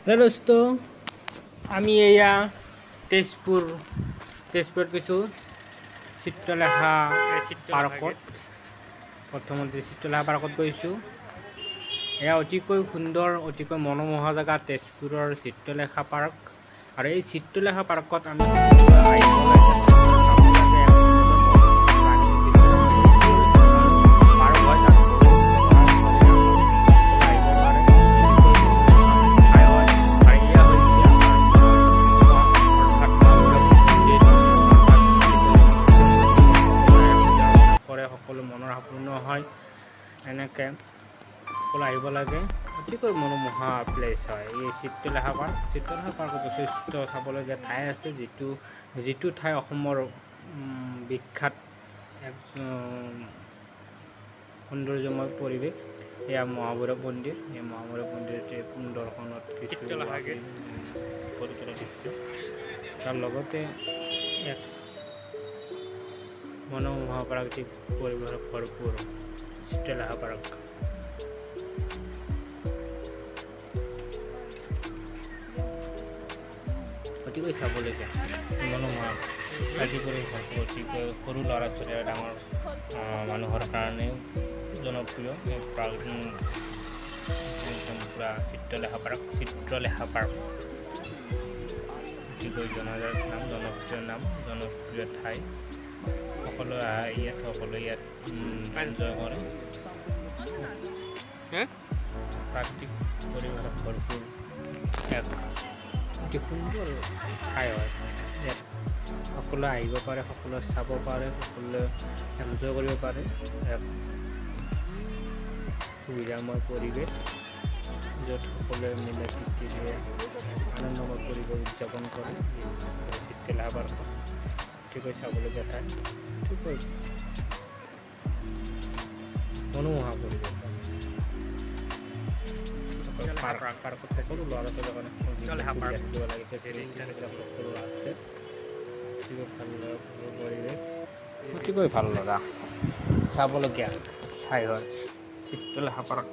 দোস্তো আমি এয়া তেজপুৰত গৈছোঁ চিত্ৰলেখা পাৰ্কত। প্ৰথমতে চিত্ৰলেখা পাৰ্কত গৈছোঁ। এয়া অতিকৈ সুন্দৰ অতিকৈ মনোমোহা জেগা তেজপুৰৰ চিত্ৰলেখা পাৰ্ক। আৰু এই চিত্ৰলেখা পাৰ্কত আমি সকলো মনৰ আপূৰ্ণ হয়। এনেকৈ সকলো আহিব লাগে। অতিকৈ মনোমোহা প্লেচ হয় এই চিত্ৰলেখা পাৰ্ক। চিত্ৰলেখা পাৰ্কত যথেষ্ট চাবলগীয়া ঠাই আছে, যিটো ঠাই অসমৰ বিখ্যাত এক সৌন্দৰ্যময় পৰিৱেশ। এয়া মহাভৈৰৱ মন্দিৰ। এই মহাভৈৰৱ মন্দিৰতে দৰ্শনত কিছু ফটো তোলা দৃশ্য। তাৰ লগতে এক মনোমোহা প্ৰাকৃতিক পৰিৱেশৰ ভৰপূৰ চিত্ৰলেখা পাৰ্ক। অতিকৈ চাবলগীয়া মনোমোহা প্ৰাকৃতিক পৰিৱেশৰ অতিকৈ সৰু ল'ৰা ছোৱালী আৰু ডাঙৰ মানুহৰ কাৰণেও জনপ্ৰিয় এই পুৰা চিত্ৰলেখা পাৰ্ক অতিকৈ জনাজাত নাম, জনপ্ৰিয় নাম, জনপ্ৰিয় ঠাই। সকলোৱে সকলোৱে ইয়াত এনজয় কৰে। প্ৰাকৃতিক পৰিৱেশত ভৰপূৰ এক অতি সুন্দৰ ঠাই হয়। ইয়াত সকলোৱে আহিব পাৰে, সকলোৱে চাব পাৰে, সকলোৱে এনজয় কৰিব পাৰে। এক সুবিধাময় পৰিৱেশ য'ত সকলোৱে মিলা প্ৰীতিৰে আনন্দময় পৰিৱেশ উদযাপন কৰে। চিত্ৰলেখা পাৰ্কত অতিকৈ চাবলগীয়া ঠাই, অতিকৈ মনোমোহা পৰিৱেশ। পাৰ্কত সকলো ল'ৰা ছোৱালীৰ কাৰণে থাকিব লাগিছে, সকলো আছে। অতিকৈ ভাল লগা পৰিৱেশ, অতিকৈ ভাল লগা চাবলগীয়া ঠাই হয় চিত্ৰলেখা পাৰ্ক।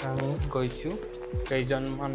আমি গৈছোঁ কেইজনমান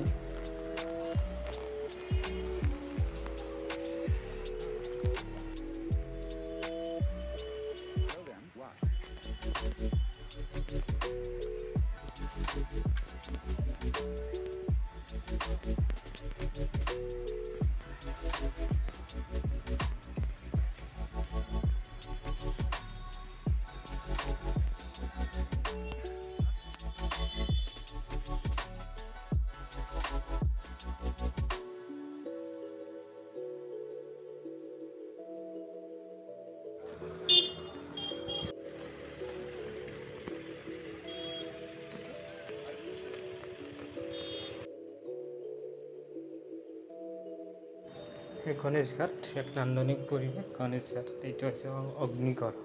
গণেশ ঘাট, এক নান্দনিক পৰিৱেশ গণেশ ঘাটত। এইটো হৈছে অগ্নিগড়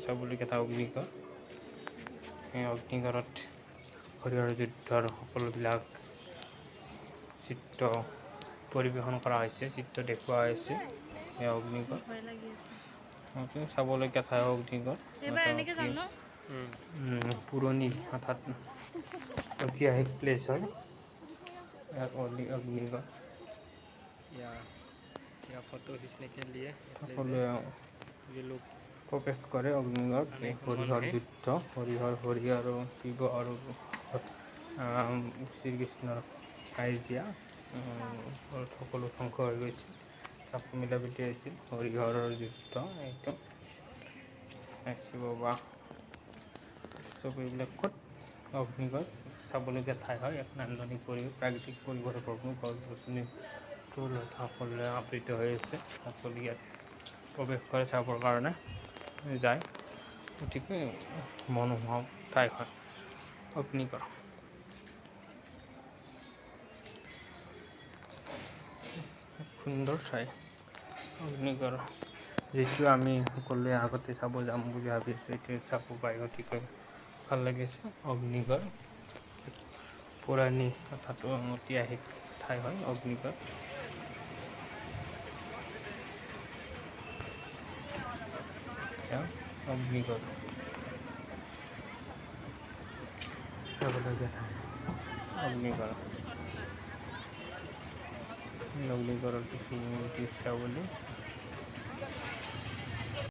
চাবলগীয়া এটা অগ্নিগড়। এই অগ্নিগড়ত হৰিহৰ যুদ্ধৰ সকলোবিলাক চিত্ৰ পৰিৱেশন কৰা হৈছে, চিত্ৰ দেখুওৱা হৈছে। এই অগ্নিগড় চাবলগীয়া ঠাই। অগ্নিগড় পুৰণি অৰ্থাৎ ঐতিহাসিক প্লেচ হয় অগ্নিগড়। ফটো खींचने के लिए সকলোৱে প্ৰৱেশ কৰে অগ্নিগড়। হৰিহৰ যুদ্ধ, হৰিহৰ আৰু শিৱ আৰু শ্ৰীকৃষ্ণৰ কাজিয়া সকলো ধ্বংস হৈ গৈছিল, তাত মিলা প্ৰীতি হৈছিল। হৰিহৰৰ যুদ্ধ একদম শিৱ বা চব এইবিলাক ক'ত অগ্নিগড় চাবলগীয়া ঠাই হয়। এক নান্দনিক পৰিৱেশ, প্ৰাকৃতিক পৰিৱেশৰ ভৰপূৰ, গছ গছনি সকলোৱে আবৃত হৈ আছে। সকলো ইয়াত প্ৰৱেশ কৰে চাবৰ কাৰণে যায়। গতিকে মনোমোহা ঠাই হয় অগ্নিগড়। সুন্দৰ ঠাই অগ্নিগড়, যিটো আমি সকলোৱে আগতে চাব যাম বুলি ভাবি আছোঁ। এতিয়া চাব পাই অতিকৈ ভাল লাগিছে। অগ্নিগড় পৌৰাণিক কথাটো ঐতিহাসিক ঠাই হয় অগ্নিগড়। অগ্নিগড় চাবলগীয়া ঠাই অগ্নিগড় অগ্নিগড়ৰ কিছু দৃশ্যাৱলী